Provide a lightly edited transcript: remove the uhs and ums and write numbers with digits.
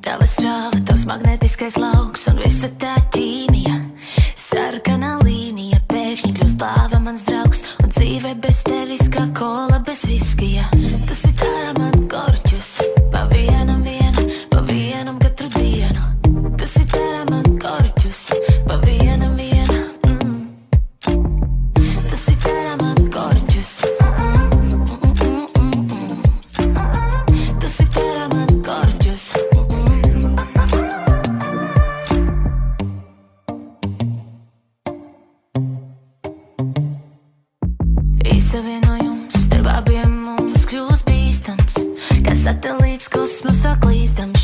Tava strāva, tavs magnetiskais lauks un visa tā ķīmija. Sarkanā līnija pēkšņi kļūst plāva mans draugs, un dzīve bez tevis kā kola bez viskija. Tu sit ārā man korķus, pa vienam katru dienu. Tu sit ārā man korķus, pa vienam Tu sit ārā man korķus. Tu sit ārā man korķus. Savienojums starp abiem mums kļūst bīstams, kā satelīts kosmosā klīstams.